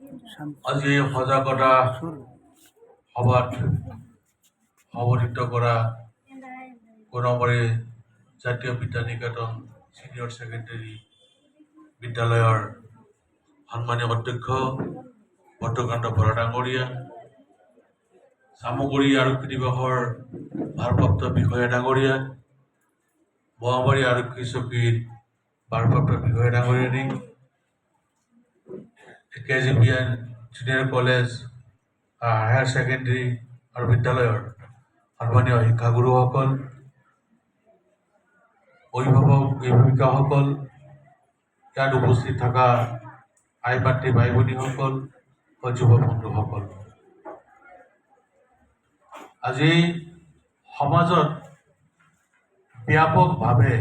আজি এই সজাগতা সভাত সভাপতিত্ব কৰা কোনাবাৰী জাতীয় বিদ্যানিকেতন ছিনিয়ৰ ছেকেণ্ডেৰী বিদ্যালয়ৰ সন্মানীয় অধ্যক্ষ ভদ্ৰকান্ত বৰা ডাঙৰীয়া, চামগুৰি আৰক্ষী দিৱসৰ ভাৰপ্ৰাপ্ত বিষয়া ডাঙৰীয়া, মহামাৰী আৰক্ষী চকীৰ ভাৰপ্ৰাপ্ত বিষয়া ডাঙৰীয়ানী, KGBN junior college higher secondary আৰু বিদ্যালয়ৰ সন্মানীয় শিক্ষাগুৰুসকল, অভিভাৱক অভিভাৱিকাসকল, ইয়াত উপস্থিত থকা আই মাতৃ ভাই ভনীসকল, যুৱ বন্ধুসকল, আজি সমাজত ব্যাপকভাৱে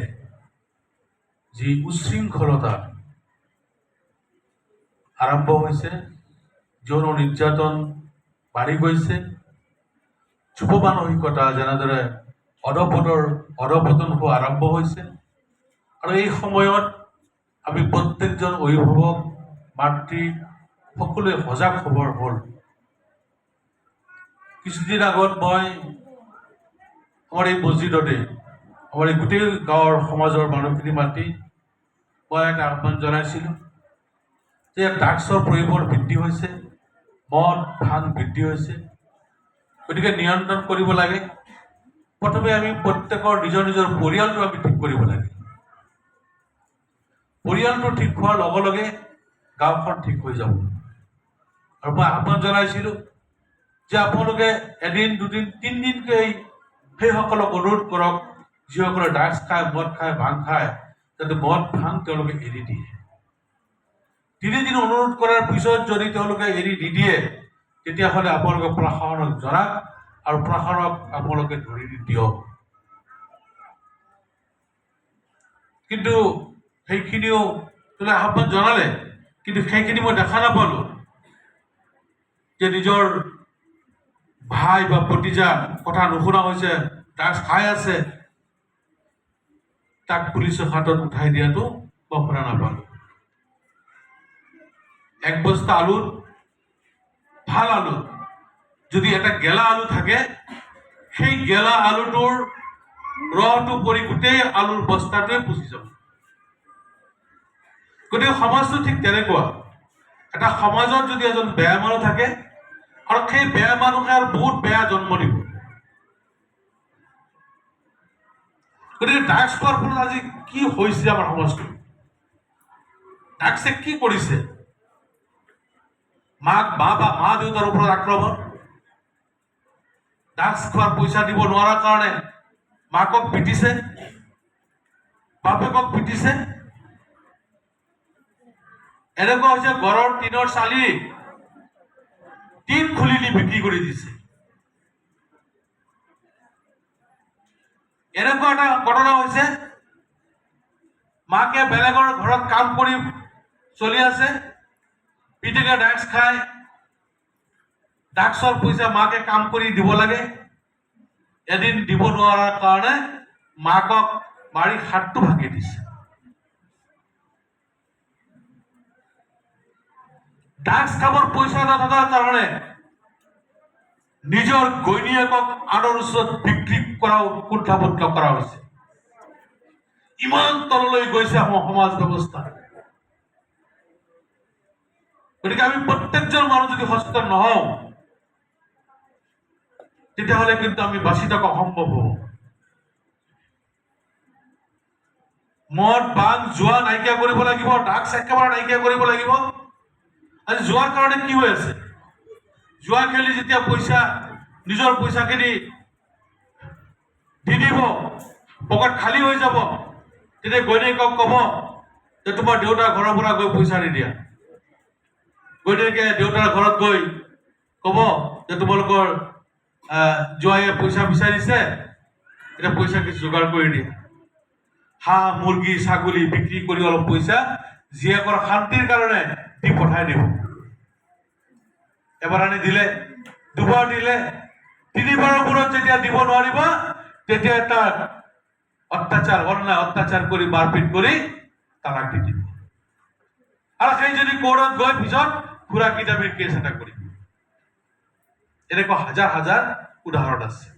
যি উশৃংখলতা আৰম্ভ হৈছে, যৌন নিৰ্যাতন বাঢ়ি গৈছে, যুৱ মানসিকতা যেনেদৰে অধপতন হোৱা আৰম্ভ হৈছে, আৰু এই সময়ত আমি প্ৰত্যেকজন অভিভাৱক মাতৃ সকলোৱে সজাগ খবৰ হ'ল। কিছুদিন আগত মই আমাৰ এই মছজিদতে আমাৰ এই গোটেই গাঁৱৰ সমাজৰ মানুহখিনি মাতি মই এটা আহ্বান জনাইছিলোঁ যে ড্ৰাগছৰ প্ৰয়োগৰ বৃদ্ধি হৈছে, মদ ভাং বৃদ্ধি হৈছে, গতিকে নিয়ন্ত্ৰণ কৰিব লাগে। প্ৰথমে আমি প্ৰত্যেকৰ নিজৰ নিজৰ পৰিয়ালটো আমি ঠিক কৰিব লাগে। পৰিয়ালটো ঠিক হোৱাৰ লগে লগে গাঁওখন ঠিক হৈ যাব। আৰু মই আহ্বান জনাইছিলোঁ যে আপোনালোকে এদিন দুদিন তিনিদিনকৈ সেইসকলক অনুৰোধ কৰক যিসকলে ড্ৰাগছ খায়, মদ খায়, ভাং খায়, যাতে মদ ভাং তেওঁলোকে এৰি দিয়ে। তিনিদিন অনুৰোধ কৰাৰ পিছত যদি তেওঁলোকে এৰি নিদিয়ে, তেতিয়াহ'লে আপোনালোকে প্ৰশাসনক জনাওক আৰু প্ৰশাসনক আপোনালোকে ধৰি দিয়ক। কিন্তু সেইখিনিও তোলে আহ্বান জনালে, কিন্তু সেইখিনি মই দেখা নাপালোঁ যে নিজৰ ভাই বা ভতিজা কথা নুশুনা হৈছে, ড্ৰাগছ খাই আছে, তাক পুলিচৰ হাতত উঠাই দিয়াটো মই শুনা নাপালোঁ। এক বস্তা আলুত, ভাল আলুত যদি এটা গেলা আলু থাকে, সেই গেলা আলুটোৰ ৰসটো পৰি গোটেই আলুৰ বস্তাটোৱে পুচি যাব। গতিকে সমাজটো ঠিক তেনেকুৱা। এটা সমাজত যদি এজন বেয়া মানুহ থাকে আৰু সেই বেয়া মানুহে আৰু বহুত বেয়া জন্ম দিব। গতিকে ড্ৰাগছ খোৱাৰ ফলত আজি কি হৈছে আমাৰ সমাজটো? ড্ৰাগছে কি কৰিছে? মা দেউতাৰ ওপৰত আক্ৰমণ, ড্ৰাগছ খোৱাৰ পইচা দিব নোৱাৰাৰ কাৰণে মাকক পিটিছে, বাপেকক পিটিছে। এনেকুৱা হৈছে ঘৰৰ টিনৰ চালি টিন খুলি নি বিক্ৰী কৰি দিছে। এনেকুৱা এটা ঘটনা হৈছে, মাকে বেলেগৰ ঘৰত কাম কৰি চলি আছে, পিতেকে ড্ৰাগছ খায়, ড্ৰাগছৰ পইচা মাকে কাম কৰি দিব লাগে, এদিন দিব নোৱাৰাৰ কাৰণে মাকক মাৰি হাতটো ভাঙি দিছে। ড্ৰাগছ খাবৰ পইচা নথকাৰ কাৰণে নিজৰ ঘৈণীয়েকক আনৰ ওচৰত বিক্ৰী কৰাও কুণ্ঠাবোধ কৰা হৈছে। ইমান তললৈ গৈছে আমাৰ সমাজ ব্যৱস্থা। গতিকে আমি প্ৰত্যেকজন মানুহ যদি সচেতন নহওঁ, তেতিয়াহ'লে কিন্তু আমি বাচি থকা অসম্ভৱ হ'ব। মদ ভাং জুৱা নাইকিয়া কৰিব লাগিব, ড্ৰাগছ একেবাৰে নাইকিয়া কৰিব লাগিব। আজি জুৱাৰ কাৰণে কি হৈ আছে? জুৱা খেলি যেতিয়া নিজৰ পইচাখিনি দি দিব, পকেট খালী হৈ যাব, তেতিয়া ঘৈণীয়েকক ক'ব যে তোমাৰ দেউতাৰ ঘৰৰ পৰা গৈ পইচা নিদিয়া। ঘৈণীয়েকে দেউতাৰ ঘৰত গৈ ক'ব যে তোমালোকৰ জোৱাইয়ে পইচা বিচাৰিছে, এতিয়া পইচা কিছু যোগাৰ কৰি দিয়া। হাঁহ মুৰ্গী ছাগলী বিক্ৰী কৰি অলপ পইচা জীয়েকৰ শান্তিৰ কাৰণে দি পঠাই দিব। এবাৰ আনি দিলে, দুবাৰ দিলে, তিনিবাৰৰ মূৰত যেতিয়া দিব নোৱাৰিব, তেতিয়া তাক অন্যায় অত্যাচাৰ কৰি মাৰপিট কৰি তালাক দি দিব। আৰু সেই যদি কোৰ্টত গৈ পিছত খুৰা কিতাপীৰ কেছ এটা কৰিম। এনেকুৱা হাজাৰ হাজাৰ উদাহৰণ আছে।